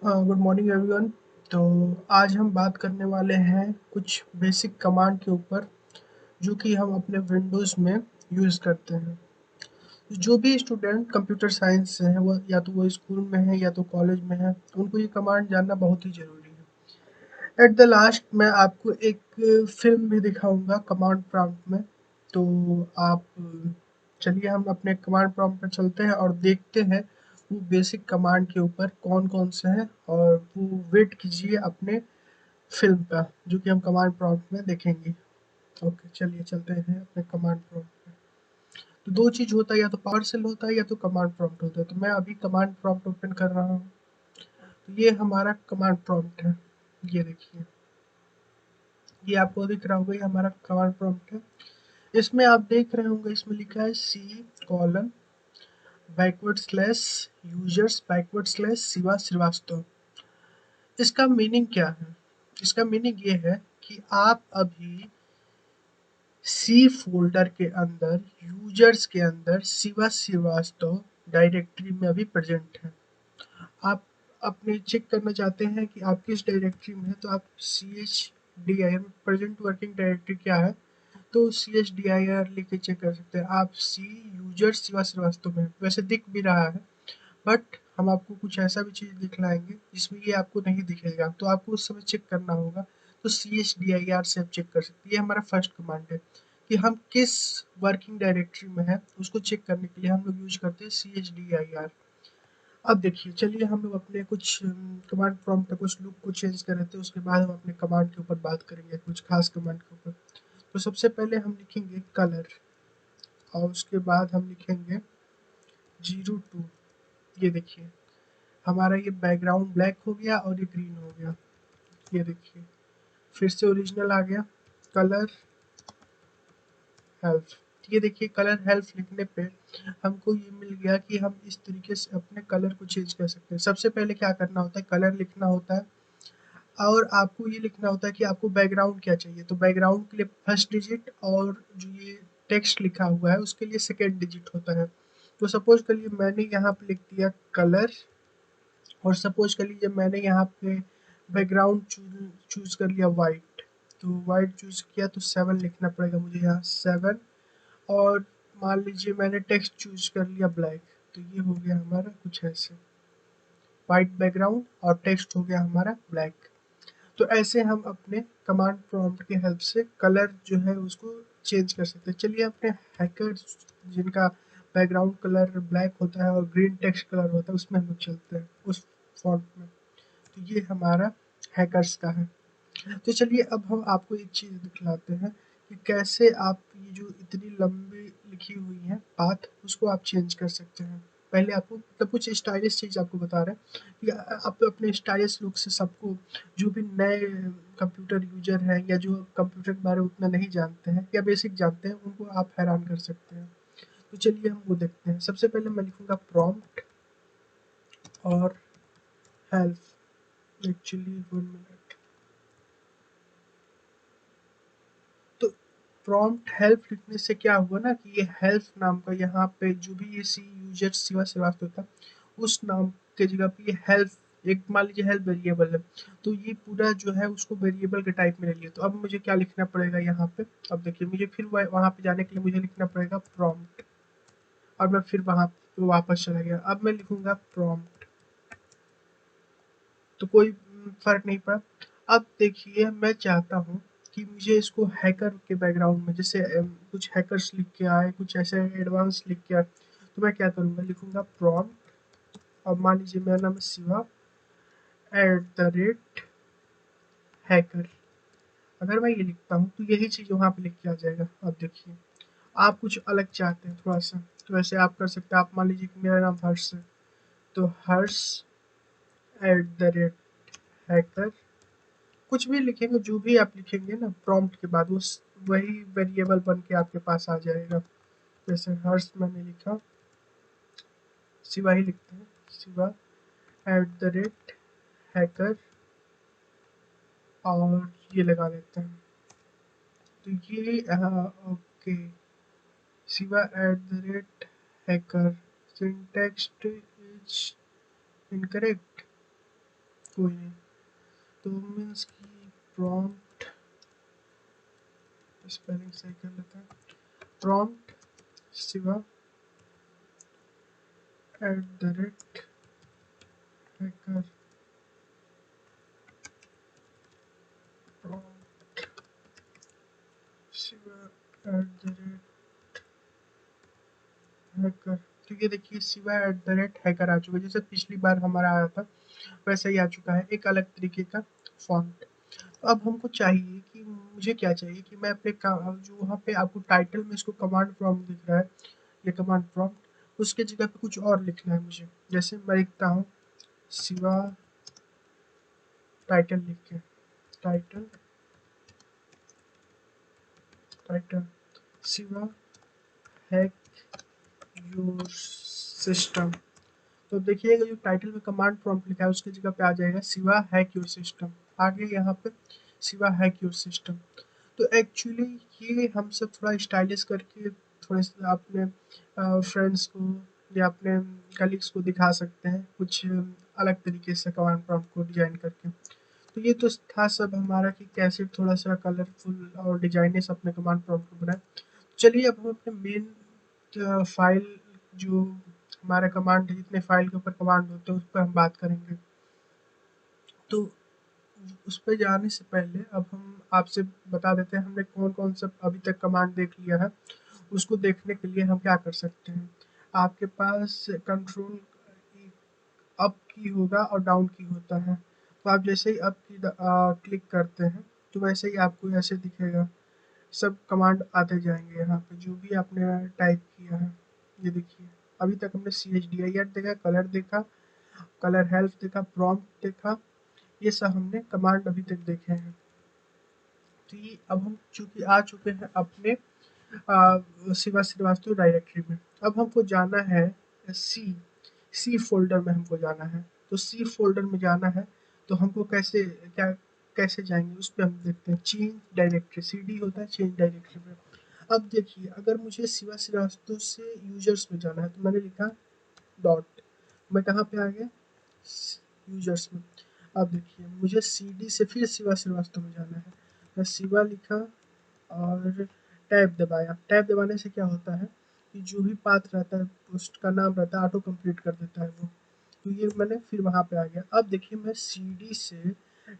Good morning everyone. तो आज हम बात करने वाले हैं कुछ बेसिक कमांड के ऊपर जो कि हम अपने विंडोज़ में यूज़ करते हैं। जो भी स्टूडेंट कंप्यूटर साइंस से है वो या तो वो स्कूल में है या तो कॉलेज में है, उनको ये कमांड जानना बहुत ही ज़रूरी है। एट द लास्ट मैं आपको एक फ़िल्म भी दिखाऊँगा कमांड प्रॉम्प्ट में। तो आप चलिए हम अपने कमांड प्रॉम्प्ट पे चलते हैं और देखते हैं वो बेसिक कमांड के ऊपर कौन-कौन से हैं और वो वेट कीजिए अपने फ़िल्म का, जो कि हम कमांड प्रॉम्प्ट में देखेंगे। ओके, चलिए चलते हैं अपने कमांड प्रॉम्प्ट पे। तो 2 चीज़ होता है, या तो पावर शेल होता है या तो कमांड प्रॉम्प्ट होता है। तो मैं अभी कमांड प्रॉम्प्ट ओपन कर रहा हूँ। तो ये हमारा कमांड प्रॉम्प्ट है। ये देखिए, ये आपको दिख रहा होगा, ये हमारा कमांड प्रॉम्प्ट है। इसमें आप देख रहे होंगे, इसमें लिखा है C colon backward slash users backward slash Shiva Srivastava. इसका मीनिंग क्या है? इसका मीनिंग ये है कि आप अभी सी फ़ोल्डर के अंदर यूजर्स के अंदर शिवा श्रीवास्तव डायरेक्टरी में अभी प्रेज़ेंट हैं। आप अपने चेक करना चाहते हैं कि आप किस डायरेक्टरी में हैं, तो आप chdir प्रेज़ेंट वर्किंग डायरेक्टरी क्या है, तो chdir लिख के चेक कर सकते हैं। आप सी यूजर्स शिवा श्रीवास्तव में हैं। वैसे दिख भी रहा है, बट हम आपको कुछ ऐसा भी चीज़ दिखलाएँगे जिसमें ये आपको नहीं दिखेगा, तो आपको उस समय चेक करना होगा। तो chdir से आप चेक कर सकते हैं। ये हमारा फर्स्ट कमांड है कि हम किस वर्किंग डायरेक्टरी में हैं, उसको चेक करने के लिए हम लोग यूज़ करते हैं chdir। अब देखिए, चलिए हम लोग अपने कुछ कमांड प्रॉम्प्ट का कुछ लुक को चेंज कर लेते हैं, उसके बाद हम अपने कमांड के ऊपर बात करेंगे, कुछ खास कमांड के ऊपर। तो सबसे पहले हम लिखेंगे कलर और उसके बाद हम लिखेंगे 02। ये देखिए, हमारा ये बैकग्राउंड ब्लैक हो गया और ये ग्रीन हो गया। ये देखिए, फिर से ओरिजिनल आ गया। कलर हेल्प, ये देखिए कलर हेल्प लिखने पे हमको ये मिल गया कि हम इस तरीके से अपने कलर को चेंज कर सकते हैं। सबसे पहले क्या करना होता है, कलर लिखना होता है और आपको ये लिखना होता है कि आपको बैकग्राउंड क्या चाहिए। तो बैकग्राउंड के लिए फर्स्ट डिजिट और जो ये टेक्स्ट लिखा हुआ है उसके लिए सेकेंड डिजिट होता है। तो सपोज करिए मैंने यहाँ पे लिख दिया कलर, और सपोज कर लीजिए मैंने यहाँ पे बैकग्राउंड चूज कर लिया वाइट। तो वाइट चूज किया तो 7 लिखना पड़ेगा मुझे यहाँ 7। और मान लीजिए मैंने टेक्स्ट चूज कर लिया ब्लैक, तो ये हो गया हमारा कुछ ऐसे, वाइट बैकग्राउंड और टेक्स्ट हो गया हमारा ब्लैक। तो ऐसे हम अपने कमांड प्रॉम्प्ट की हेल्प से कलर जो है उसको चेंज कर सकते हैं। चलिए अपने हैकर जिनका बैकग्राउंड कलर ब्लैक होता है और ग्रीन टेक्स्ट कलर होता है उसमें हम लोग चलते हैं, उस फॉन्ट में। तो ये हमारा हैकर्स का है। तो चलिए अब हम आपको एक चीज़ दिखलाते हैं कि कैसे आप ये जो इतनी लंबी लिखी हुई है पाथ उसको आप चेंज कर सकते हैं। पहले आपको मतलब कुछ स्टाइलिश चीज़ आपको बता रहे हैं कि आप अपने स्टाइलिश लुक से सबको, जो भी नए कंप्यूटर यूजर हैं या जो कंप्यूटर के बारे में उतना नहीं जानते हैं या बेसिक जानते हैं, उनको आप हैरान कर सकते हैं। तो चलिए हम वो देखते हैं। सबसे पहले मैं लिखूँगा प्रॉम्प्ट और हेल्प। Actually 1 minute. तो प्रॉम्प्ट हेल्प लिखने से क्या हुआ ना कि ये हेल्प नाम का यहाँ पे जो भी ये सी यूजर शिवा श्रीवास्तव था, उस नाम के जगह पे ये हेल्प, एक मान लीजिए हेल्प वेरिएबल है, तो ये पूरा जो है उसको वेरिएबल के टाइप में ले लिया। तो अब मुझे क्या लिखना पड़ेगा यहाँ पे, अब देखिए मुझे फिर वहाँ पे जाने के लिए मुझे लिखना पड़ेगा प्रॉम्प्ट, और मैं फिर वहाँ पे वापस चला गया। अब मैं लिखूंगा प्रॉम्प्ट, तो कोई फर्क नहीं पड़ा। अब देखिए मैं चाहता हूँ कि मुझे इसको हैकर के बैकग्राउंड में जैसे कुछ हैकर्स लिख के आए, कुछ ऐसे एडवांस लिख के आए, तो मैं क्या करूँगा, लिखूंगा प्रॉम्प्ट और मान लीजिए मेरा नाम है शिवा @ हैकर। अगर मैं ये लिखता हूँ तो यही चीज़ वहाँ पे लिख के आ जाएगा। अब देखिए, आप कुछ अलग चाहते हैं थोड़ा सा, तो वैसे आप कर सकते हैं। आप मान लीजिए कि मेरा नाम हर्ष है, तो हर्ष @ हैकर, कुछ भी लिखेंगे, जो भी आप लिखेंगे ना प्रॉम्प्ट के बाद वही वेरिएबल बन के आपके पास आ जाएगा। जैसे हर्ष मैंने लिखा, शिवा ही लिखते हैं, शिवा @हैकर, और ये लगा लेते हैं। तो ये okay, Shiva @hacker, syntax is incorrect. कोई नहीं, तो मीन्स की प्रॉम्प्ट स्पेलिंग सही कर लेते हैं, prompt Shiva @ hacker, prompt Shiva hacker. क्योंकि देखिए शिवा @हैकर आ चुका है, जैसे पिछली बार हमारा आया था वैसा ही आ चुका है, एक अलग तरीके का फॉन्ट। तो अब हमको चाहिए कि मुझे क्या चाहिए कि मैं अपने जो वहाँ पे आपको टाइटल में इसको कमांड प्रॉम्प्ट दिख रहा है, ये कमांड प्रॉम्प्ट, उसके जगह पे कुछ और लिखना है मुझे। जैसे मैं लिखता हूँ शिवा टाइटल, लिख के title title Shiva hack your system. तो देखिएगा जो टाइटल में कमांड प्रॉम्प्ट लिखा है उसकी जगह पे आ जाएगा शिवा हैक योर सिस्टम, आगे यहाँ पे शिवा हैक योर सिस्टम। तो एक्चुअली ये हम सब थोड़ा स्टाइलिश करके थोड़े से अपने फ्रेंड्स को या अपने कलीग्स को दिखा सकते हैं कुछ अलग तरीके से कमांड प्रॉम्प्ट को डिजाइन करके। तो ये तो था सब हमारा कि कैसे थोड़ा सा कलरफुल और डिजाइनिश अपने कमांड प्रॉम्प्ट को बनाए। चलिए अब हम अपने मेन फाइल जो हमारा कमांड है, जितने फाइल के ऊपर कमांड होते हैं उस पर हम बात करेंगे। तो उस पर जाने से पहले अब हम आपसे बता देते हैं हमने कौन कौन सा अभी तक कमांड देख लिया है। उसको देखने के लिए हम क्या कर सकते हैं, आपके पास कंट्रोल अप की होगा और डाउन की होता है। तो आप जैसे ही अप की क्लिक करते हैं तो वैसे ही आपको ऐसे दिखेगा, सब कमांड आते जाएंगे यहाँ पे जो भी आपने टाइप किया है। ये देखिए अभी तक हमने CHDIR देखा, कलर देखा, कलर हेल्प देखा, प्रॉम्प्ट देखा, ये सब हमने कमांड अभी तक देखे हैं। तो ये अब हम चूंकि आ चुके हैं अपने शिवा श्रीवास्तव डायरेक्टरी में। अब हमको जाना है सी सी फोल्डर में हमको जाना है। तो सी फोल्डर में जाना है तो हमको कैसे जाएंगे उस पर हम देखते हैं। चेंज डायरेक्टरी CD होता है, चेंज डायरेक्टरी में। अब देखिए अगर मुझे शिवा श्रीवास्तव से यूजर्स में जाना है तो मैंने लिखा डॉट, मैं कहाँ पे आ गया यूजर्स में। अब देखिए मुझे CD से फिर शिवा श्रीवास्तव में जाना है, मैं शिवा लिखा और टैब दबाया। टैब दबाने से क्या होता है कि जो भी पाथ रहता है पोस्ट का नाम रहता है ऑटो कंप्लीट कर देता है वो। तो ये मैंने फिर वहाँ पे आ गया। अब देखिए मैं CD से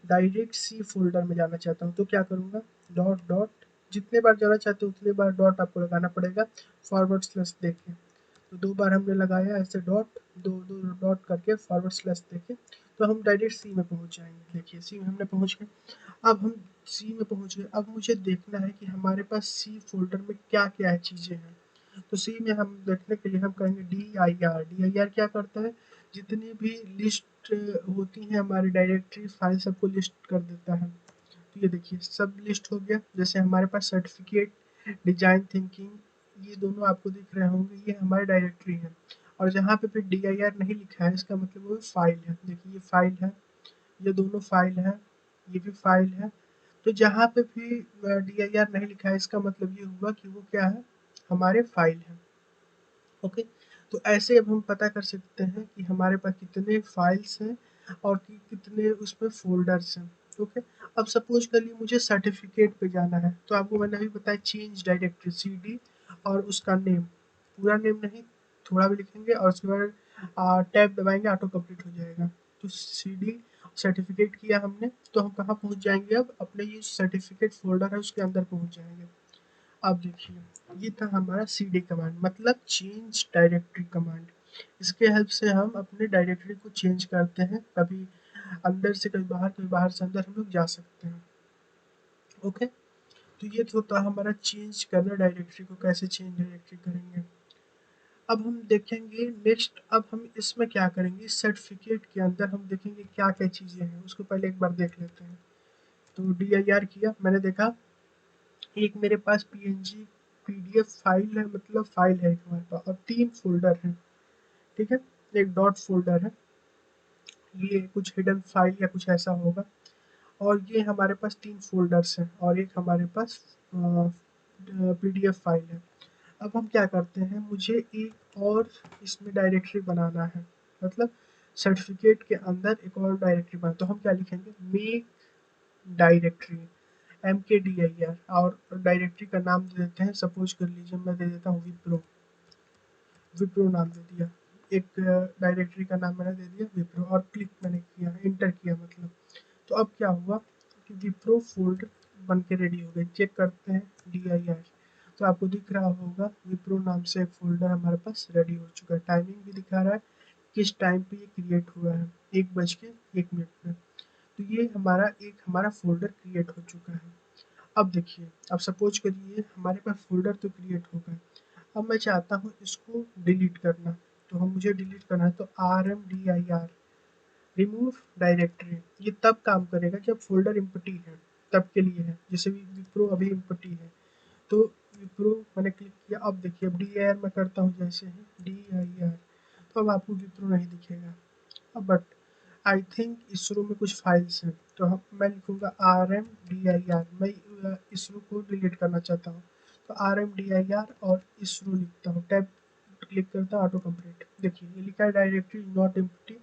डायरेक्ट C फोल्डर में जाना चाहता हूँ तो क्या करूँगा, डॉट डॉट, जितने बार जाना चाहते हो उतने बार डॉट आपको लगाना पड़ेगा फॉरवर्ड / देके। तो 2 बार हमने लगाया ऐसे डॉट, दो दो डॉट करके फॉरवर्ड / देके, तो हम डायरेक्ट C में पहुँच जाएंगे। देखिए C में हमने पहुँच गए। अब हम C में पहुँच गए, अब मुझे देखना है कि हमारे पास C फोल्डर में क्या क्या चीज़ें हैं। तो C में हम देखने के लिए हम कहेंगे dir क्या करता है, जितनी भी लिस्ट होती हैं हमारी डायरेक्टरी फाइल सबको लिस्ट कर देता है। तो ये देखिए सब लिस्ट हो गया। जैसे हमारे पास सर्टिफिकेट, डिजाइन थिंकिंग, ये दोनों आपको दिख रहे होंगे, ये हमारी डायरेक्टरी है। और जहाँ पे फिर dir नहीं लिखा है इसका मतलब वो फाइल है। देखिए ये फाइल है, ये दोनों फाइल है, ये भी फाइल है। तो जहाँ पे भी dir नहीं लिखा है इसका मतलब ये हुआ कि वो क्या है, हमारे फाइल है। ओके, तो ऐसे अब हम पता कर सकते हैं कि हमारे पास कितने फाइल्स हैं और कितने उसमें फोल्डर्स हैं। ओके, अब सपोज कर लीजिए मुझे सर्टिफिकेट पे जाना है तो आपको मैंने अभी बताया चेंज डायरेक्टरी CD और उसका नेम, पूरा नेम नहीं, थोड़ा भी लिखेंगे और उसके बाद टैब दबाएंगे ऑटो कंप्लीट हो जाएगा। तो CD सर्टिफिकेट किया हमने तो हम कहाँ पहुँच जाएंगे, अब अपने ये सर्टिफिकेट फोल्डर है उसके अंदर पहुँच जाएंगे। अब देखिए ये था हमारा CD कमांड, मतलब चेंज डायरेक्टरी कमांड। इसके हेल्प से हम अपने डायरेक्टरी को चेंज करते हैं, कभी अंदर से कभी बाहर, कभी बाहर से अंदर हम लोग जा सकते हैं। ओके, तो ये तो होता हमारा चेंज करना डायरेक्टरी को, कैसे चेंज डायरेक्टरी करेंगे। अब हम देखेंगे नेक्स्ट, अब हम इसमें क्या करेंगे, सर्टिफिकेट के अंदर हम देखेंगे क्या क्या चीज़ें हैं, उसको पहले एक बार देख लेते हैं। तो dir किया, मैंने देखा एक मेरे पास PNG PDF फाइल है, मतलब फाइल है एक हमारे पास, और 3 फोल्डर हैं। ठीक है, एक डॉट फोल्डर है, ये कुछ हिडन फाइल या कुछ ऐसा होगा, और ये हमारे पास 3 फोल्डर्स हैं और एक हमारे पास PDF फाइल है। अब हम क्या करते हैं, मुझे एक और इसमें डायरेक्टरी बनाना है, मतलब सर्टिफिकेट के अंदर एक और डायरेक्टरी बना, तो हम क्या लिखेंगे, मेक डायरेक्टरी MKDIR, और डायरेक्टरी का नाम दे देते हैं, सपोज कर लीजिए मैं दे देता हूँ विप्रो, विप्रो नाम दे दिया, एक डायरेक्टरी का नाम मैंने दे दिया विप्रो, और क्लिक मैंने किया, इंटर किया मतलब। तो अब क्या हुआ कि विप्रो फोल्डर बन के रेडी हो गए। चेक करते हैं DIR, तो आपको दिख रहा होगा विप्रो नाम से एक फोल्डर हमारे पास रेडी हो चुका है। टाइमिंग भी दिखा रहा है किस टाइम पे ये क्रिएट हुआ है, 1:01 पे। तो ये हमारा फोल्डर क्रिएट हो चुका है। अब देखिए, अब सपोज करिए हमारे पास फोल्डर तो क्रिएट हो गया, अब मैं चाहता हूँ इसको डिलीट करना, तो हम मुझे डिलीट करना है, तो RMDIR, रिमूव डायरेक्टरी। ये तब काम करेगा जब फोल्डर इम्पटी है, तब के लिए है, जैसे भी विप्रो अभी इम्पटी है, तो विप्रो मैंने क्लिक किया। अब देखिए, अब DIR मैं करता हूँ, जैसे ही DIR, तो अब आपको विप्रो नहीं दिखेगा। अब बट आई थिंक इसरो में कुछ फाइल्स हैं, तो मैं लिखूँगा RMDIR, मैं इसरो को डिलीट करना चाहता हूँ, तो RMDIR और इसरो लिखता हूँ, टैब क्लिक करता हूँ, ऑटो कंप्लीट। देखिए ये लिखा है डायरेक्टरी नॉट एम्प्टी,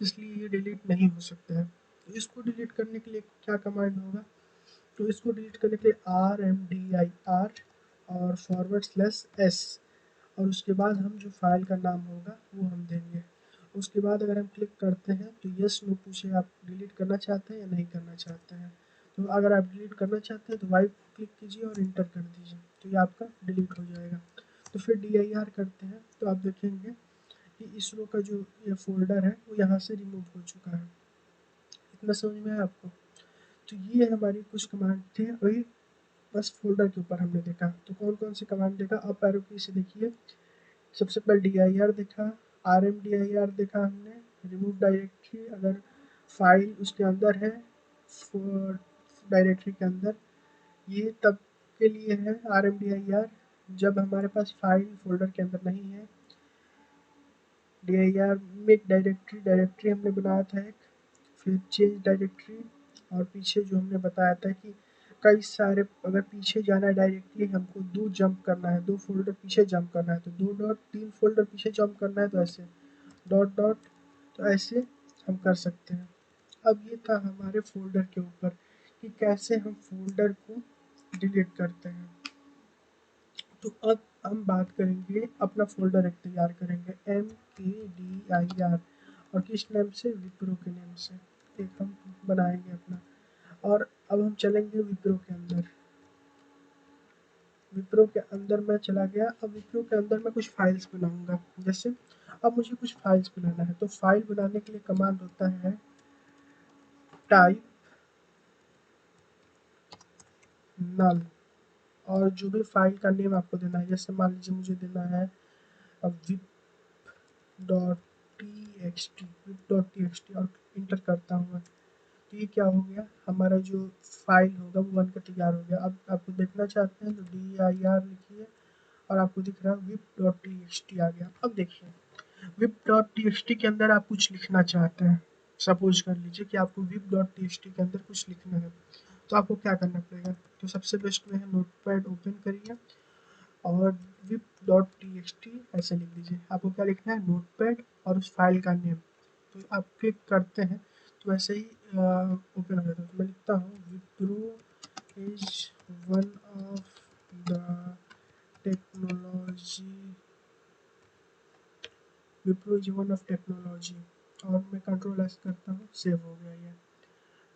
इसलिए ये डिलीट नहीं हो सकता है। तो इसको डिलीट करने के लिए क्या कमांड होगा, तो इसको डिलीट करने के लिए RMDIR और /S, और उसके बाद हम जो फाइल का नाम होगा वो हम देंगे। उसके बाद अगर हम क्लिक करते हैं तो यस नो पूछे, आप डिलीट करना चाहते हैं या नहीं करना चाहते हैं। तो अगर आप डिलीट करना चाहते हैं तो वाई क्लिक कीजिए और इंटर कर दीजिए, तो ये आपका डिलीट हो जाएगा। तो फिर DIR करते हैं, तो आप देखेंगे कि इसरो का जो ये फोल्डर है वो यहाँ से रिमूव हो चुका है। इतना समझ में आया आपको। तो ये हमारी कुछ कमांड थे, अभी बस फोल्डर के ऊपर हमने देखा। तो कौन कौन सी कमांड देखा, अप एरो की से देखिए। सबसे पहले DIR देखा, RMDIR देखा हमने, रिमूव डायरेक्टरी अगर फाइल उसके अंदर है, डायरेक्टरी के अंदर, ये तब के लिए है RMDIR जब हमारे पास फाइल फोल्डर के अंदर नहीं है। DIR मेक डायरेक्टरी, डायरेक्टरी हमने बनाया था एक, फिर चेंज डायरेक्टरी, और पीछे जो हमने बताया था कि कई सारे, अगर पीछे जाना है डायरेक्टली हमको 2 जंप करना है, 2 फोल्डर पीछे जंप करना है, तो 2 डॉट 3 फोल्डर पीछे जंप करना है, तो ऐसे डॉट डॉट, तो ऐसे हम कर सकते हैं। अब ये था हमारे फोल्डर के ऊपर कि कैसे हम फोल्डर को डिलीट करते हैं। तो अब हम बात करेंगे, अपना फोल्डर एक तैयार करेंगे MKDIR, और किस नेम से, विप्रो के नेम से एक हम बनाएंगे अपना। और अब हम चलेंगे विप्रो के अंदर, विप्रो के अंदर मैं चला गया। अब विप्रो के अंदर मैं कुछ फाइल्स बनाऊंगा, जैसे अब मुझे कुछ फाइल्स बनाना है, तो फाइल बनाने के लिए कमांड होता है टाइप नल, और जो भी फाइल का नेम आपको देना है, जैसे मान लीजिए मुझे देना है whip dot T x T, और इंटर करता हूँ मैं, तो ये क्या हो गया, हमारा जो फाइल होगा वो बनकर तैयार हो गया। अब आपको देखना चाहते हैं तो DIR लिखिए, और आपको दिख रहा है wip.txt आ गया। अब देखिए wip.txt के अंदर आप कुछ लिखना चाहते हैं, सपोज कर लीजिए कि आपको wip.txt के अंदर कुछ लिखना है, तो आपको क्या करना पड़ेगा, तो सबसे बेस्ट में है नोटपैड ओपन करिए और wip.txt ऐसे लिख दीजिए। आपको क्या लिखना है, नोटपैड और उस फाइल का नेम, तो आप क्लिक करते हैं तो वैसे ही ओपन हो जाता है। तो मैं लिखता हूँ Wipro is one of the technology, Wipro is one of technology, और मैं कंट्रोल S करता हूँ, सेव हो गया ये।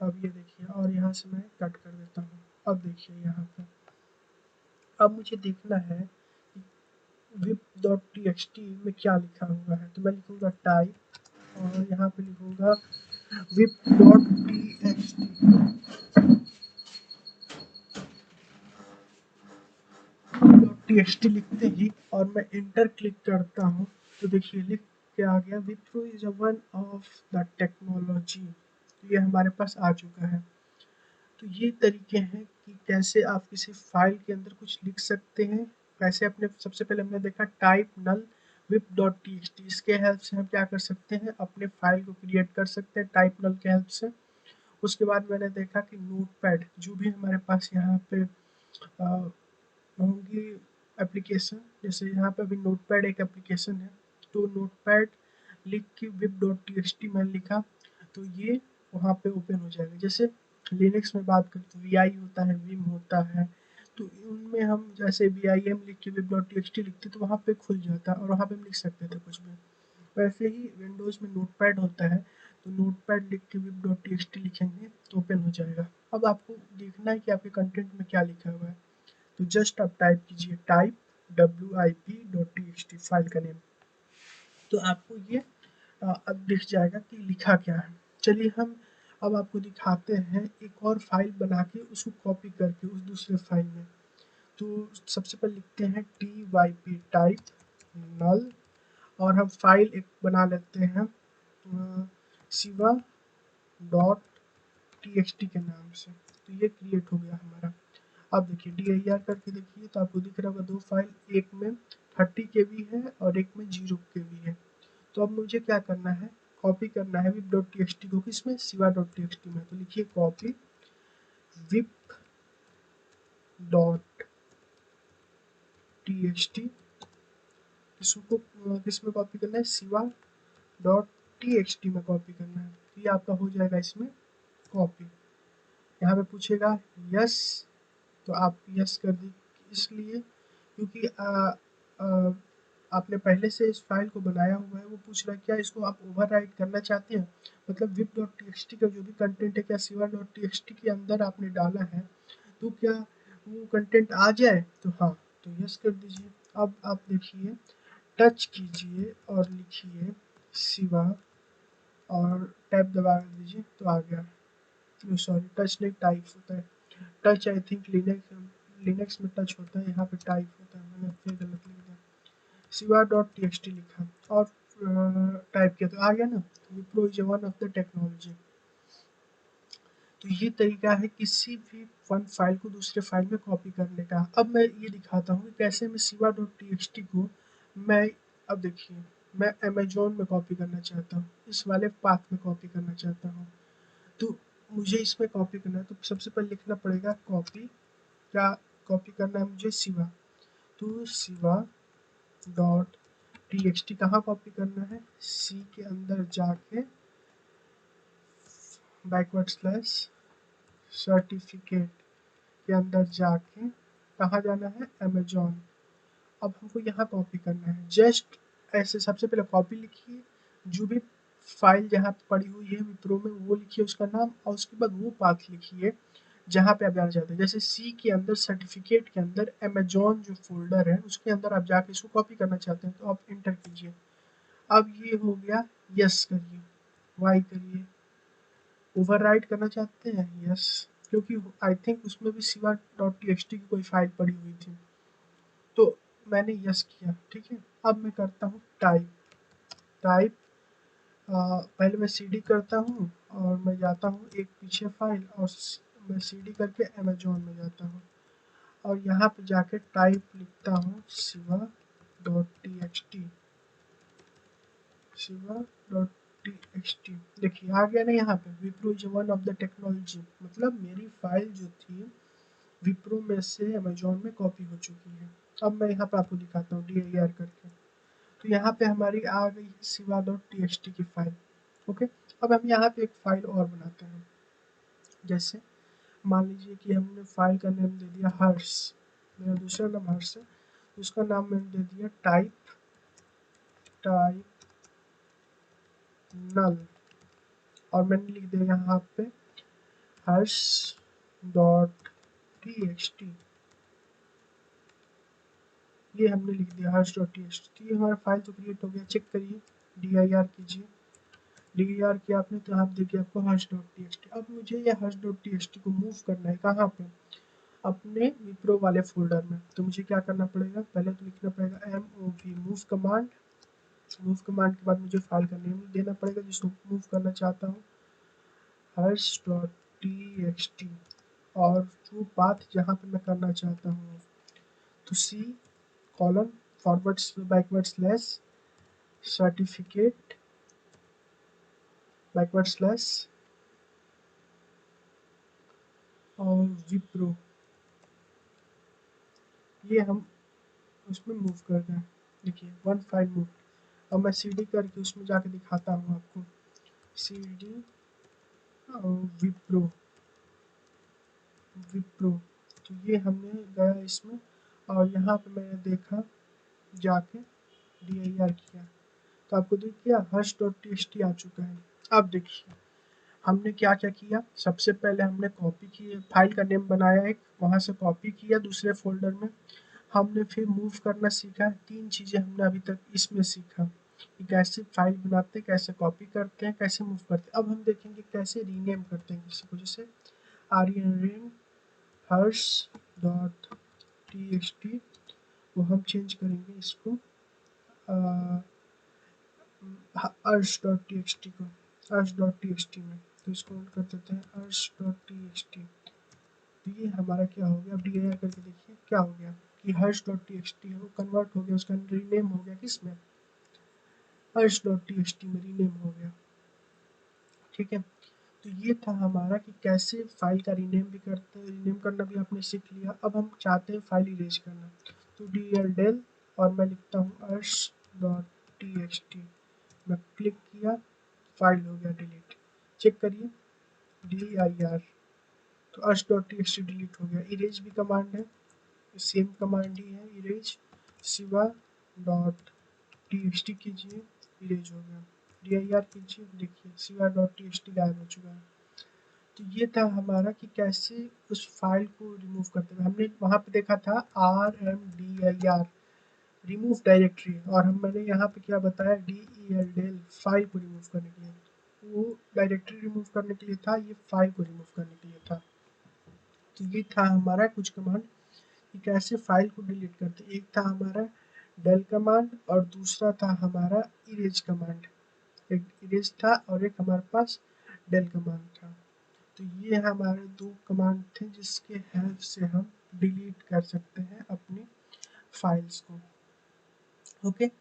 अब ये देखिए, और यहाँ से मैं कट कर देता हूँ। अब देखिए यहाँ पे, अब मुझे देखना है wip.txt में क्या लिखा हुआ है, तो मैं लिखूँगा टाइप, और यहाँ पे लिखूँगा wip.txt, लिखते ही और मैं इंटर क्लिक करता हूँ, तो देखिए लिख के आ गया Wipro is one of the technology, ये हमारे पास आ चुका है। तो ये तरीके हैं कि कैसे आप किसी फाइल के अंदर कुछ लिख सकते हैं, कैसे अपने, सबसे पहले हमने देखा टाइप नल wip.txt, इसके हेल्प से हम क्या कर सकते हैं, अपने फाइल को क्रिएट कर सकते हैं टाइप नल के हेल्प से। उसके बाद मैंने देखा कि नोटपैड, जो भी हमारे पास यहाँ पे होंगी एप्लीकेशन, जैसे यहाँ पे अभी नोटपैड एक एप्लीकेशन है, तो नोटपैड लिख के web.txt मैंने लिखा तो ये वहाँ पे ओपन हो जाएगा। जैसे लिनक्स में बात करें तो vi होता है, vim होता है, तो उनमें हम जैसे vim लिख के web.txt लिखते तो वहाँ पे खुल जाता और वहाँ पे हम लिख सकते थे कुछ भी। वैसे ही विंडोज़ में नोटपैड होता है, तो नोटपैड लिख के web.txt लिखेंगे तो ओपन हो जाएगा। अब आपको देखना है कि आपके कंटेंट में क्या लिखा हुआ है, तो जस्ट आप टाइप कीजिए टाइप wip.txt फाइल का नेम, तो आपको ये अब दिख जाएगा कि लिखा क्या है। चलिए हम अब आपको दिखाते हैं एक और फाइल बना के उसको कॉपी करके उस दूसरे फाइल में। तो सबसे पहले लिखते हैं typ टाइप नल, और हम फाइल एक बना लेते हैं शिवा डॉट txt के नाम से। तो ये क्रिएट हो गया हमारा। अब देखिए dir करके देखिए तो आपको दिख रहा होगा दो फाइल, एक में 30 KB है और एक में 0 KB है। तो अब मुझे क्या करना है, कॉपी करना है wip.txt को किसमें, शिवा.txt में। तो लिखिए कॉपी wip.txt, इसको किस में कॉपी करना है, शिवा.txt में कॉपी करना है। तो ये आपका हो जाएगा इसमें कॉपी। यहाँ पे पूछेगा यस, तो आप यस कर दीजिए, इसलिए क्योंकि आपने पहले से इस फाइल को बनाया हुआ है। वो पूछ रहा है क्या इसको आप ओवरराइट करना चाहते हैं, मतलब wip.txt का जो भी कंटेंट है क्या शिवा.txt के अंदर आपने डाला है तो क्या वो कंटेंट आ जाए, तो हाँ, तो यस कर दीजिए। अब आप देखिए टच कीजिए और लिखिए शिवा और टैब दबा दीजिए तो आ गया। सॉरी, टच नहीं टाइप होता है, टच आई थिंक लिनक्स में टच होता है, यहाँ पे टाइप होता है, मैंने फिर गलत लिख दिया। शिवा.txt लिखा और टाइप किया तो आ गया ना। Wipro is one of the technology. तो ये तरीका है किसी भी वन फाइल को दूसरे फाइल में कॉपी करने का। अब मैं ये दिखाता हूँ कि कैसे मैं शिवा.txt को मैं, अब देखिए मैं अमेजोन में कॉपी करना चाहता हूँ, इस वाले पाथ में कॉपी करना चाहता हूँ। तो मुझे इसमें कॉपी करना है तो सबसे पहले लिखना पड़ेगा कॉपी, क्या कॉपी करना है मुझे, शिवा। तो शिवा डॉट txt कहाँ कॉपी करना है, सी के अंदर जाके बैकवर्ड स्लैश सर्टिफिकेट के अंदर जाके कहाँ जाना है, अमेजोन। अब हमको यहाँ कॉपी करना है, जस्ट ऐसे सबसे पहले कॉपी लिखिए, जो भी फाइल जहाँ पे पड़ी हुई है विप्रो में वो लिखिए उसका नाम, और उसके बाद वो पाथ लिखिए जहाँ पे आप जाना चाहते हैं। जैसे सी के अंदर सर्टिफिकेट के अंदर अमेजोन जो फोल्डर है उसके अंदर आप जाके इसको कॉपी करना चाहते हैं तो आप इंटर कीजिए। अब ये हो गया, यस करिए, वाई करिए, ओवरराइट करना चाहते हैं, यस, क्योंकि आई थिंक उसमें भी शिवा.txt की कोई फाइल पड़ी हुई थी तो मैंने यस किया, ठीक है। अब मैं करता हूँ टाइप टाइप पहले मैं cd करता हूँ और मैं जाता हूँ एक पीछे फाइल और मैं cd करके अमेजोन में जाता हूँ और यहाँ पे जाके टाइप लिखता हूँ शिवा.txt, शिवा.txt। देखिए आ गया ना यहाँ पे, Wipro is one of the technology, मतलब मेरी फाइल जो थी विप्रो में से अमेजोन में कॉपी हो चुकी है। अब मैं यहाँ पे आपको दिखाता हूँ dir करके, तो यहाँ पे हमारी आ गई शिवा.txt की फाइल। ओके, अब हम यहाँ पे एक फाइल और बनाते हैं। जैसे मान लीजिए कि हमने फाइल का नाम दे दिया हर्ष, मेरा दूसरा नाम हर्ष है, उसका नाम मैंने दे दिया टाइप टाइप नल, और मैंने लिख दिया यहाँ पे हर्ष डॉट txt। ये हमने लिख दिया हर्ष डॉट txt, ये हमारा फाइल तो क्रिएट हो गया। चेक करिए, dir कीजिए, dir किया आपने तो आप देखिए आपको हर्ष डॉट txt। अब मुझे ये हर्ष डॉट txt को मूव करना है कहाँ पे, अपने विप्रो वाले फोल्डर में। तो मुझे क्या करना पड़ेगा, पहले तो लिखना पड़ेगा mov move command, move command के बाद मुझे फाइल का नेम देना पड़ेगा जिसको मूव करना चाहता हूँ, हर्ष डॉट txt, और जो पाथ जहाँ पे मैं करना चाहता हूँ तो C colon forward backward slash certificate backward slash और विप्रो, ये हम उसमें मूव कर दें। देखिए वन फाइल मूव। अब मैं cd करके उसमें जाके दिखाता हूँ आपको। cd विप्रो तो ये हमने गया इसमें, और यहाँ पे मैंने देखा जाके dir किया तो आपको दिख गया hers.txt आ चुका है। अब देखिए हमने क्या क्या किया। सबसे पहले हमने कॉपी किया, फाइल का नेम बनाया एक, वहाँ से कॉपी किया दूसरे फोल्डर में। हमने फिर मूव करना सीखा। 3 चीज़ें हमने अभी तक इसमें सीखा कि कैसे फाइल बनाते हैं, कैसे कॉपी करते हैं, कैसे मूव करते हैं। अब हम देखेंगे कैसे रीनेम करते हैं किसी को, जैसे आर्यन हर्ष डॉट txt, वो हम चेंज करेंगे इसको अर्श डॉट txt को अर्श डॉट txt में, तो इसको ऑन कर देते हैं अर्श डॉट txt। तो ये हमारा क्या हो गया, अब dir करके देखिए क्या हो गया कि हर्ष डॉट txt है वो कन्वर्ट हो गया, उसका रीनेम हो गया किसमें, हर्ष डॉट txt में रीनेम हो गया। ठीक है, तो ये था हमारा कि कैसे फाइल का रीनेम भी करते हैं, रीनेम करना भी आपने सीख लिया। अब हम चाहते हैं फाइल इरेज करना, तो dir और मैं लिखता हूँ अर्श डॉट txt, मैं क्लिक किया, फाइल हो गया डिलीट। चेक करिए dir, तो अर्श डॉट txt डिलीट हो गया। इरेज भी कमांड है, सेम कमांड ही है इरेज, शिवा डॉट txt कीजिए, इरेज हो गया। dir कीजिए, देखिए शिवा डॉट txt गायब हो चुका है। तो ये था हमारा कि कैसे उस फाइल को रिमूव करते हैं। हमने वहाँ पे देखा था rmdir रिमूव डायरेक्टरी, और मैंने यहाँ पे क्या बताया del फाइल को रिमूव करने के लिए। वो डायरेक्टरी रिमूव करने के लिए था, ये फाइल को रिमूव करने के लिए था। तो ये था हमारा कुछ कमांड कि कैसे फाइल को डिलीट करते। एक था हमारा del कमांड और दूसरा था हमारा इरेज कमांड। एक इरेज था और एक हमारे पास del कमांड था। तो ये हमारे 2 कमांड थे जिसके हेल्प से हम डिलीट कर सकते हैं अपनी फाइल्स को। ओके,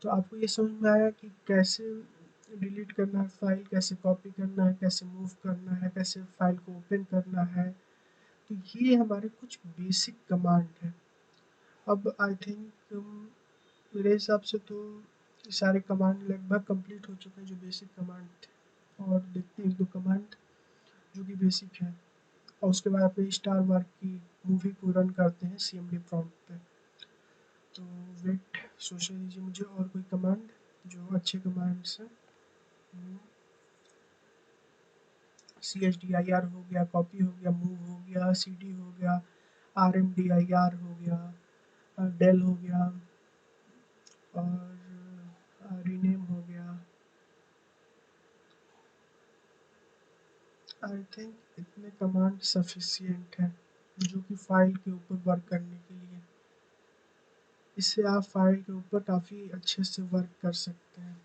तो आपको ये समझ में आया कि कैसे डिलीट करना है फाइल, कैसे कॉपी करना है, कैसे मूव करना है, कैसे फाइल को ओपन करना है। तो ये हमारे कुछ बेसिक कमांड है। अब आई थिंक मेरे हिसाब से तो सारे कमांड लगभग कंप्लीट हो चुके हैं जो बेसिक कमांड थे, और देखते हैं 1-2 कमांड जो कि बेसिक है, और उसके बाद अपने स्टार मार्क की मूवी को रन करते हैं cmd प्रॉम्प्ट पे। तो वेट सोचने दीजिए मुझे और कोई कमांड जो अच्छे कमांड्स हैं। chdr हो गया, कॉपी हो गया, मूव हो गया, cd हो गया, rmdir हो गया, del हो गया, और रीनेम हो गया। आई थिंक इतने कमांड सफिशिएंट हैं जो कि फाइल के ऊपर वर्क करने के लिए। इससे आप फाइल के ऊपर काफ़ी अच्छे से वर्क कर सकते हैं।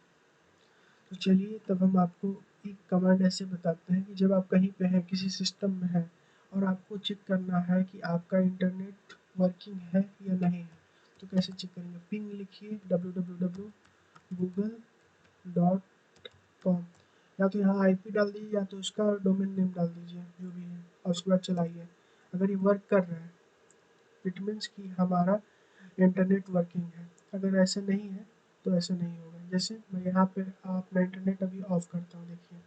तो चलिए तब हम आपको एक कमांड ऐसे बताते हैं कि जब आप कहीं पे हैं, किसी सिस्टम में हैं, और आपको चेक करना है कि आपका इंटरनेट वर्किंग है या नहीं है, तो कैसे चेक करेंगे। पिंग लिखिए www.google.com, या तो यहाँ आईपी डाल दीजिए या तो उसका डोमेन नेम डाल दीजिए जो भी है, और उसके बाद चलाइए। अगर ये वर्क कर रहा है इट मीन्स कि हमारा इंटरनेट वर्किंग है। अगर ऐसे नहीं है तो ऐसे नहीं होगा। जैसे मैं यहाँ पे अपना इंटरनेट अभी ऑफ करता हूँ, देखिए,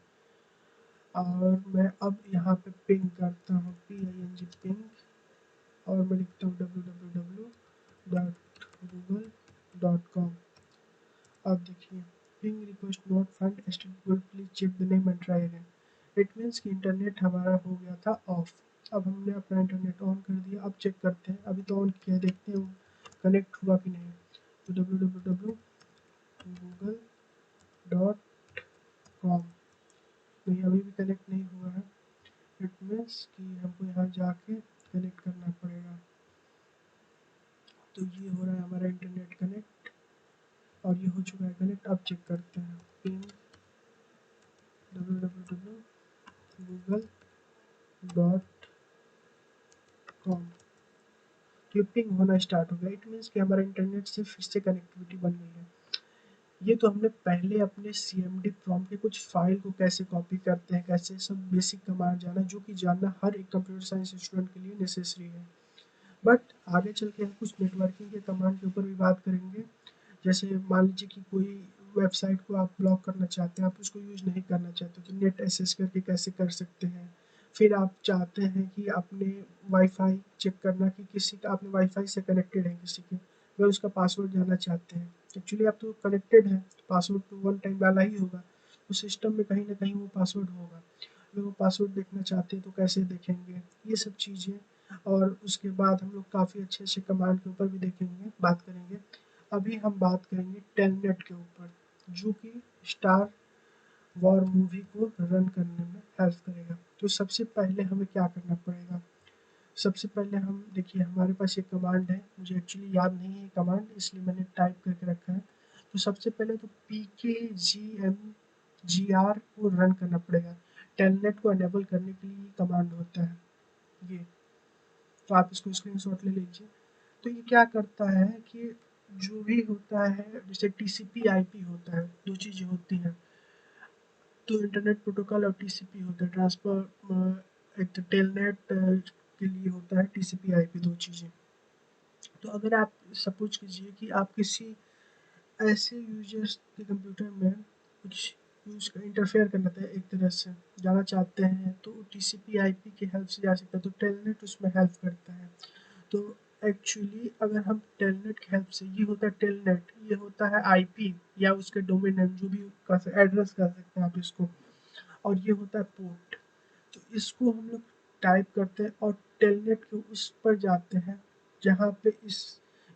और मैं अब यहाँ पे पिंग करता हूँ PING पिंग, और मैं लिखता हूँ www.google.com। अब देखिए ping request not find HTTP, please check the name and try again. It means कि इंटरनेट हमारा हो गया था ऑफ। अब हमने अपना इंटरनेट ऑन कर दिया। अब चेक करते हैं, अभी तो ऑन किया है, देखते हैं कनेक्ट हुआ कि नहीं। तो www.google.com, नहीं अभी भी कनेक्ट नहीं हुआ है। इट मीन्स कि हमको यहाँ जाके कनेक्ट करना पड़ेगा। तो ये हो रहा है हमारा इंटरनेट कनेक्ट, और ये हो चुका है कनेक्ट। अब चेक करते हैं पिंग www.google.com, तो पिंग होना स्टार्ट हो गया। इट मीन्स कि हमारा इंटरनेट से फिर से कनेक्टिविटी बन गई है। ये तो हमने पहले अपने cmd प्रॉम्प्ट के कुछ फाइल को कैसे कॉपी करते हैं, कैसे सब बेसिक कमांड जाना, जो कि जानना हर एक कंप्यूटर साइंस स्टूडेंट के लिए नेसेसरी है। बट आगे चल के हम कुछ नेटवर्किंग के कमांड के ऊपर भी बात करेंगे। जैसे मान लीजिए कि कोई वेबसाइट को आप ब्लॉक करना चाहते हैं, आप उसको यूज़ नहीं करना चाहते तो नेट एक्सेस करके कैसे कर सकते हैं। फिर आप चाहते हैं कि अपने वाईफाई चेक करना कि किसी का आपने वाईफाई से कनेक्टेड है किसी के, अगर उसका पासवर्ड जानना चाहते हैं। एक्चुअली आप तो कनेक्टेड हैं तो पासवर्ड तो वन टाइम वाला ही होगा, तो सिस्टम में कहीं ना कहीं वो पासवर्ड होगा। अगर वो पासवर्ड देखना चाहते हैं तो कैसे देखेंगे, ये सब चीज़ें। और उसके बाद हम लोग काफ़ी अच्छे अच्छे कमांड के ऊपर भी देखेंगे, बात करेंगे। अभी हम बात करेंगे टेलनेट के ऊपर, जो कि स्टार वॉर मूवी को रन करने में हेल्प करेगा। तो सबसे पहले हमें क्या करना पड़ेगा, सबसे पहले हम देखिए हमारे पास एक कमांड है, मुझे एक्चुअली याद नहीं है कमांड, इसलिए मैंने टाइप करके रखा है। तो सबसे पहले तो PKGMGR को रन करना पड़ेगा। टेलनेट को एनेबल करने के लिए कमांड होता है ये, तो आप इसको स्क्रीनशॉट ले लीजिए। तो ये क्या करता है कि जो भी होता है, जैसे TCP IP होता है, दो चीज़ें होती हैं। तो इंटरनेट प्रोटोकॉल और TCP होता है ट्रांसफर, एक तो टेलनेट के लिए होता है TCP IP, दो चीज़ें। तो अगर आप सपोज कीजिए कि आप किसी ऐसे यूजर्स के कंप्यूटर में कुछ यूज का इंटरफेयर करना था, एक तरह से जाना चाहते हैं, तो TCP IP की हेल्प से जा सकता है, तो टेलनेट उसमें हेल्प करता है। तो एक्चुअली अगर हम टेलनेट की हेल्प से, ये होता है टेलनेट, ये होता है IP या उसके डोमेन नेम, जो भी एड्रेस कर सकते हैं आप इसको, और ये होता है पोर्ट। तो इसको हम लोग टाइप करते हैं और टेलनेट के उस पर जाते हैं जहाँ पे इस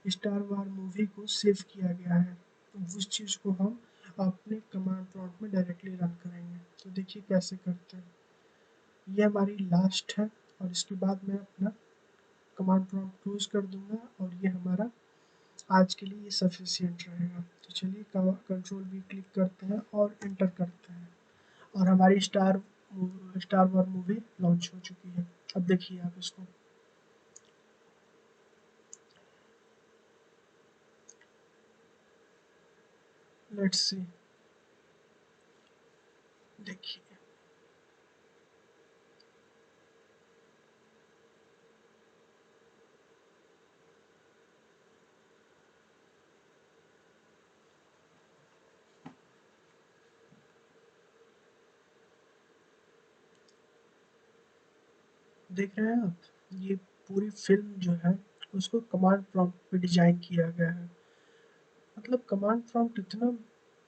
स्टार वार मूवी को सेव किया गया है, तो उस चीज़ को हम अपने कमांड प्रॉम्प्ट में डायरेक्टली रन करेंगे। तो देखिए कैसे करते हैं, ये हमारी लास्ट है और इसके बाद मैं अपना कमांड प्रॉम्प्ट क्लोज कर दूंगा और ये हमारा आज के लिए ये सफिशियंट रहेगा। तो चलिए कंट्रोल V क्लिक करते हैं और एंटर करते हैं और हमारी स्टार वॉर मूवी लॉन्च हो चुकी है। अब देखिए आप इसको, लेट्स सी, देखिए देख रहे हैं आप, ये पूरी फिल्म जो है उसको कमांड प्रॉम्प्ट पे डिजाइन किया गया है। मतलब कमांड प्रॉम्प्ट इतना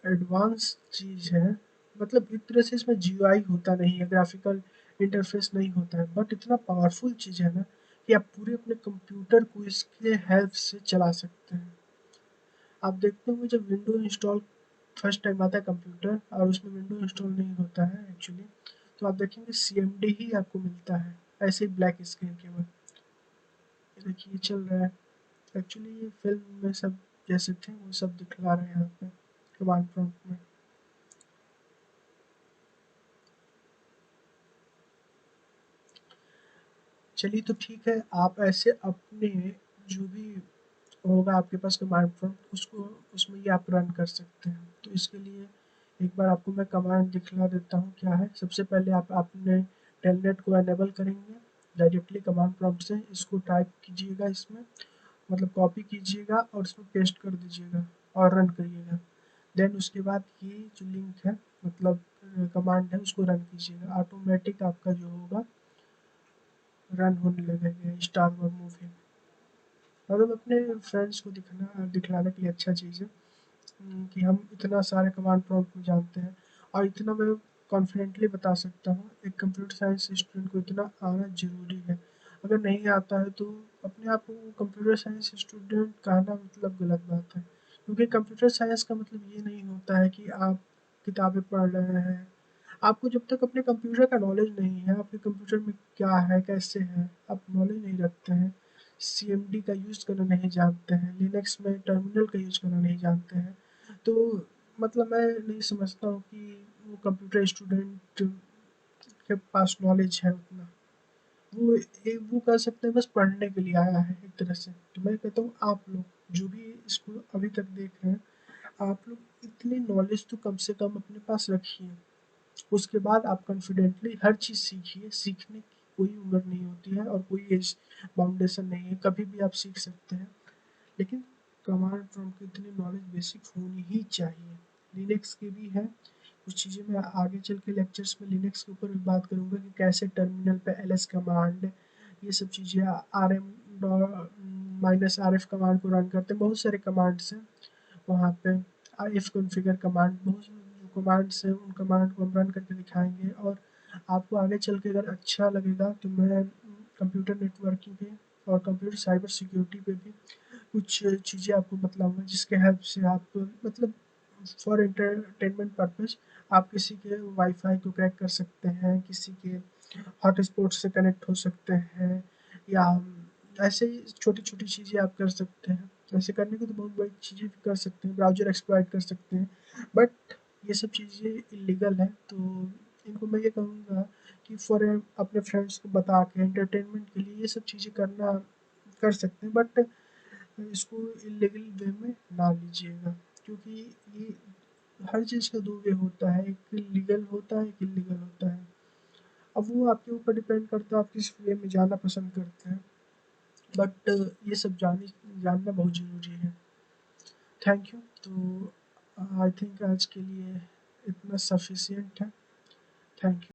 एडवांस चीज है, मतलब एक तरह से इसमें GUI होता नहीं है, ग्राफिकल इंटरफेस नहीं होता है, बट इतना पावरफुल चीज है ना कि आप पूरे अपने कंप्यूटर को इसके हेल्प से चला सकते हैं। आप देखते होंगे जब विंडो इंस्टॉल फर्स्ट टाइम आता है कंप्यूटर और उसमें विंडो इंस्टॉल नहीं होता है एक्चुअली, तो आप देखेंगे CMD ही आपको मिलता है, ऐसे ही ब्लैक स्क्रीन केवल। ये देखिए चल रहा है, एक्चुअली ये फिल्म में सब जैसे थे वो सब दिखला रहे हैं यहाँ पे कमांड प्रॉम्प्ट में। चलिए तो ठीक है, आप ऐसे अपने जो भी होगा आपके पास कमांड प्रॉम्प्ट, उसको उसमें ये आप रन कर सकते हैं। तो इसके लिए एक बार आपको मैं कमांड दिखला देता हूँ क्या है। सबसे पहले आप अपने टेलनेट को एनेबल करेंगे डायरेक्टली कमांड प्रॉम्प्ट से, इसको टाइप कीजिएगा इसमें, मतलब कॉपी कीजिएगा और इसमें पेस्ट कर दीजिएगा और रन करिएगा। देन उसके बाद ये जो लिंक है, मतलब कमांड है, उसको रन कीजिएगा, ऑटोमेटिक आपका जो होगा रन होने लगेगा स्टार वॉर मूवी। मतलब अपने फ्रेंड्स को दिखलाने के लिए अच्छा चीज़ है कि हम इतना सारे कमांड प्रॉम्प्ट में जानते हैं। और इतना मैं कॉन्फिडेंटली बता सकता हूँ, एक कंप्यूटर साइंस स्टूडेंट को इतना आना ज़रूरी है। अगर नहीं आता है तो अपने आप को कंप्यूटर साइंस स्टूडेंट कहना मतलब गलत बात है, क्योंकि कंप्यूटर साइंस का मतलब ये नहीं होता है कि आप किताबें पढ़ रहे हैं। आपको जब तक अपने कंप्यूटर का नॉलेज नहीं है, आपके कंप्यूटर में क्या है कैसे है आप नॉलेज नहीं रखते हैं, CMD का यूज़ करना नहीं जानते हैं, लिनक्स में टर्मिनल का यूज़ करना नहीं जानते हैं, तो मतलब मैं नहीं समझता हूँ कि वो कंप्यूटर स्टूडेंट के पास नॉलेज है उतना। वो कह सकते हैं बस पढ़ने के लिए आया है एक तरह से। तो मैं कहता हूँ आप लोग जो भी इसको अभी तक देख रहे हैं, आप लोग इतनी नॉलेज तो कम से कम अपने पास रखिए। उसके बाद आप कॉन्फिडेंटली हर चीज़ सीखिए, सीखने की कोई उम्र नहीं होती है और कोई एज बाउंडेशन नहीं है, कभी भी आप सीख सकते हैं। लेकिन कमांड प्रॉम्प्ट की इतनी नॉलेज बेसिक होनी ही चाहिए। लिनक्स की भी है। कुछ चीज़ें मैं आगे चल के लेक्चर्स में लिनक्स के ऊपर भी बात करूँगा कि कैसे टर्मिनल पे ls कमांड, ये सब चीज़ें -rf कमांड को रन करते हैं। बहुत सारे कमांड्स हैं वहाँ पे, if कॉन्फ़िगर कमांड, बहुत जो कमांड्स हैं उन कमांड को हम रन करके दिखाएंगे। और आपको आगे चल के अगर अच्छा लगेगा तो मैं कंप्यूटर नेटवर्किंग पे और कंप्यूटर साइबर सिक्योरिटी पे भी कुछ चीज़ें आपको बतलाऊँगा, जिसके हेल्प से आप मतलब फॉर एंटरटेनमेंट पर्पज़ आप किसी के वाईफ़ाई को क्रैक कर सकते हैं, किसी के हॉटस्पॉट से कनेक्ट हो सकते हैं, या ऐसे ही छोटी-छोटी चीज़ें आप कर सकते हैं। वैसे करने को तो बहुत बड़ी चीज़ें भी कर सकते हैं, ब्राउज़र एक्सप्लॉइट कर सकते हैं, बट ये सब चीज़ें इल्लीगल हैं। तो इनको मैं ये कहूँगा कि फॉर अपने फ्रेंड्स को बता के एंटरटेनमेंट के लिए ये सब चीज़ें करना कर सकते हैं, बट इसको इल्लीगल वे में ना लीजिएगा, क्योंकि ये हर चीज़ का दो वे होता है, एक लीगल होता है, एक इल्लीगल होता है। अब वो आपके ऊपर डिपेंड करता है आप किस वे में जाना पसंद करते हैं, बट ये सब जानना बहुत ज़रूरी है। Thank you. तो आई थिंक आज के लिए इतना सफिशिएंट है। Thank you.